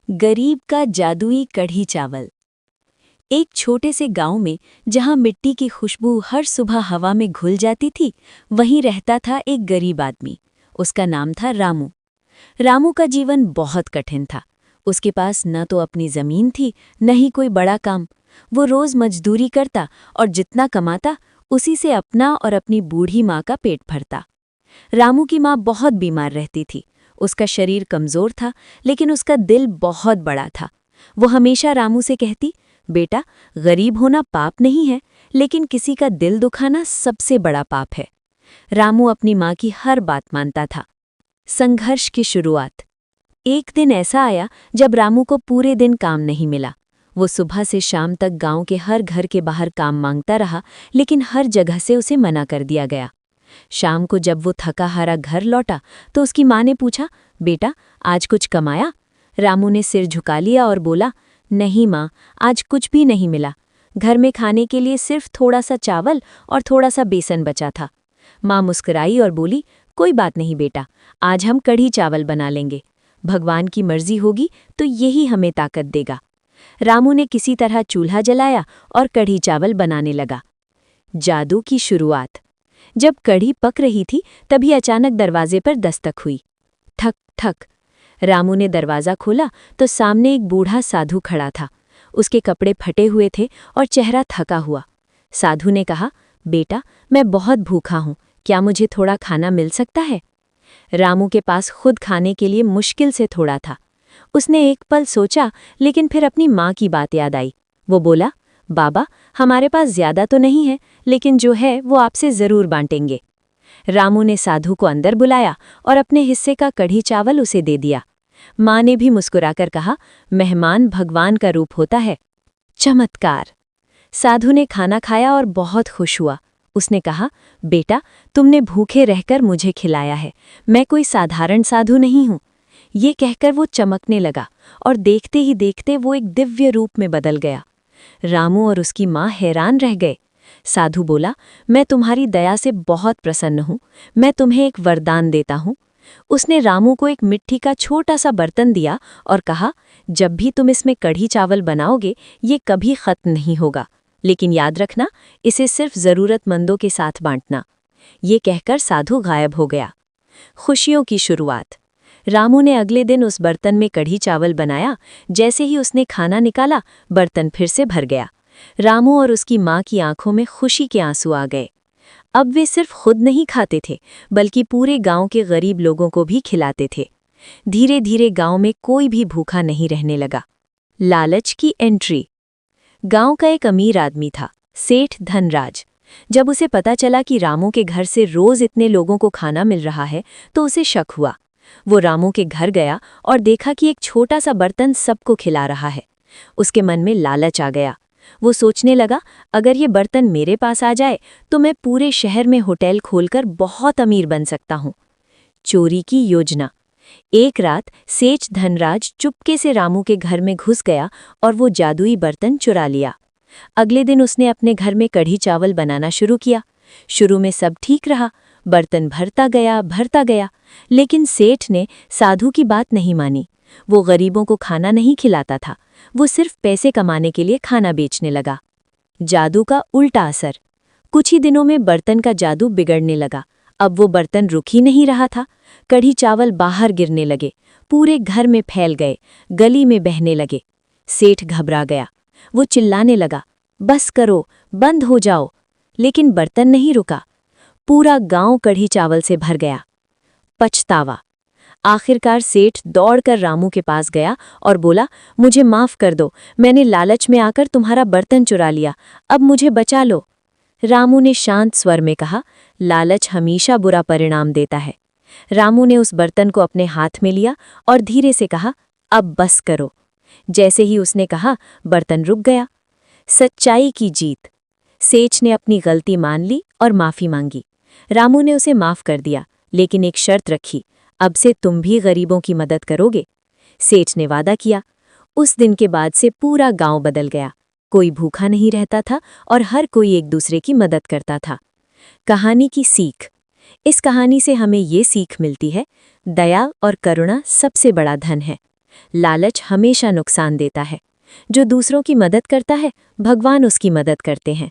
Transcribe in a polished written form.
गरीब का जादुई कढ़ी चावल। एक छोटे से गांव में जहां मिट्टी की खुशबू हर सुबह हवा में घुल जाती थी, वहीं रहता था एक गरीब आदमी। उसका नाम था रामू। रामू का जीवन बहुत कठिन था। उसके पास न तो अपनी जमीन थी, न ही कोई बड़ा काम। वो रोज मजदूरी करता और जितना कमाता उसी से अपना और अपनी बूढ़ी माँ का पेट भरता। रामू की माँ बहुत बीमार रहती थी। उसका शरीर कमजोर था, लेकिन उसका दिल बहुत बड़ा था। वो हमेशा रामू से कहती, बेटा, गरीब होना पाप नहीं है, लेकिन किसी का दिल दुखाना सबसे बड़ा पाप है। रामू अपनी माँ की हर बात मानता था। संघर्ष की शुरुआत। एक दिन ऐसा आया जब रामू को पूरे दिन काम नहीं मिला। वो सुबह से शाम तक गांव के हर घर के बाहर काम मांगता रहा, लेकिन हर जगह से उसे मना कर दिया गया। शाम को जब वो थका हारा घर लौटा तो उसकी माँ ने पूछा, बेटा, आज कुछ कमाया? रामू ने सिर झुका लिया और बोला, नहीं माँ, आज कुछ भी नहीं मिला। घर में खाने के लिए सिर्फ थोड़ा सा चावल और थोड़ा सा बेसन बचा था। माँ मुस्कुराई और बोली, कोई बात नहीं बेटा, आज हम कढ़ी चावल बना लेंगे। भगवान की मर्जी होगी तो यही हमें ताकत देगा। रामू ने किसी तरह चूल्हा जलाया और कढ़ी चावल बनाने लगा। जादू की शुरुआत। जब कढ़ी पक रही थी तभी अचानक दरवाजे पर दस्तक हुई। ठक ठक। रामू ने दरवाज़ा खोला तो सामने एक बूढ़ा साधु खड़ा था। उसके कपड़े फटे हुए थे और चेहरा थका हुआ। साधु ने कहा, बेटा, मैं बहुत भूखा हूँ, क्या मुझे थोड़ा खाना मिल सकता है? रामू के पास खुद खाने के लिए मुश्किल से थोड़ा था। उसने एक पल सोचा, लेकिन फिर अपनी माँ की बात याद आई। वो बोला, बाबा, हमारे पास ज्यादा तो नहीं है, लेकिन जो है वो आपसे जरूर बांटेंगे। रामू ने साधु को अंदर बुलाया और अपने हिस्से का कढ़ी चावल उसे दे दिया। माँ ने भी मुस्कुराकर कहा, मेहमान भगवान का रूप होता है। चमत्कार। साधु ने खाना खाया और बहुत खुश हुआ। उसने कहा, बेटा, तुमने भूखे रहकर मुझे खिलाया है, मैं कोई साधारण साधु नहीं हूँ। ये कहकर वो चमकने लगा और देखते ही देखते वो एक दिव्य रूप में बदल गया। रामू और उसकी माँ हैरान रह गए। साधु बोला, मैं तुम्हारी दया से बहुत प्रसन्न हूँ, मैं तुम्हें एक वरदान देता हूँ। उसने रामू को एक मिट्टी का छोटा सा बर्तन दिया और कहा, जब भी तुम इसमें कढ़ी चावल बनाओगे ये कभी खत्म नहीं होगा, लेकिन याद रखना, इसे सिर्फ ज़रूरतमंदों के साथ बांटना। ये कहकर साधु गायब हो गया। खुशियों की शुरुआत। रामू ने अगले दिन उस बर्तन में कढ़ी चावल बनाया। जैसे ही उसने खाना निकाला, बर्तन फिर से भर गया। रामू और उसकी माँ की आंखों में खुशी के आंसू आ गए। अब वे सिर्फ खुद नहीं खाते थे, बल्कि पूरे गांव के गरीब लोगों को भी खिलाते थे। धीरे धीरे गांव में कोई भी भूखा नहीं रहने लगा। लालच की एंट्री। गांव का एक अमीर आदमी था, सेठ धनराज। जब उसे पता चला कि रामू के घर से रोज इतने लोगों को खाना मिल रहा है, तो उसे शक हुआ। वो रामू के घर गया और देखा कि एक छोटा सा बर्तन सबको खिला रहा है। उसके मन में लालच आ गया। वो सोचने लगा, अगर ये बर्तन मेरे पास आ जाए तो मैं पूरे शहर में होटल खोलकर बहुत अमीर बन सकता हूँ। चोरी की योजना। एक रात सेठ धनराज चुपके से रामू के घर में घुस गया और वो जादुई बर्तन चुरा लिया। अगले दिन उसने अपने घर में कढ़ी चावल बनाना शुरू किया। शुरू में सब ठीक रहा, बर्तन भरता गया, लेकिन सेठ ने साधु की बात नहीं मानी। वो गरीबों को खाना नहीं खिलाता था, वो सिर्फ पैसे कमाने के लिए खाना बेचने लगा। जादू का उल्टा असर। कुछ ही दिनों में बर्तन का जादू बिगड़ने लगा। अब वो बर्तन रुक ही नहीं रहा था। कढ़ी चावल बाहर गिरने लगे, पूरे घर में फैल गए, गली में बहने लगे। सेठ घबरा गया। वो चिल्लाने लगा, बस करो, बंद हो जाओ। लेकिन बर्तन नहीं रुका। पूरा गांव कढ़ी चावल से भर गया। पछतावा। आखिरकार सेठ दौड़कर रामू के पास गया और बोला, मुझे माफ कर दो, मैंने लालच में आकर तुम्हारा बर्तन चुरा लिया, अब मुझे बचा लो। रामू ने शांत स्वर में कहा, लालच हमेशा बुरा परिणाम देता है। रामू ने उस बर्तन को अपने हाथ में लिया और धीरे से कहा, अब बस करो। जैसे ही उसने कहा, बर्तन रुक गया। सच्चाई की जीत। सेठ ने अपनी गलती मान ली और माफी मांगी। रामू ने उसे माफ कर दिया, लेकिन एक शर्त रखी, अब से तुम भी गरीबों की मदद करोगे। सेठ ने वादा किया। उस दिन के बाद से पूरा गांव बदल गया। कोई भूखा नहीं रहता था और हर कोई एक दूसरे की मदद करता था। कहानी की सीख। इस कहानी से हमें ये सीख मिलती है, दया और करुणा सबसे बड़ा धन है। लालच हमेशा नुकसान देता है। जो दूसरों की मदद करता है, भगवान उसकी मदद करते हैं।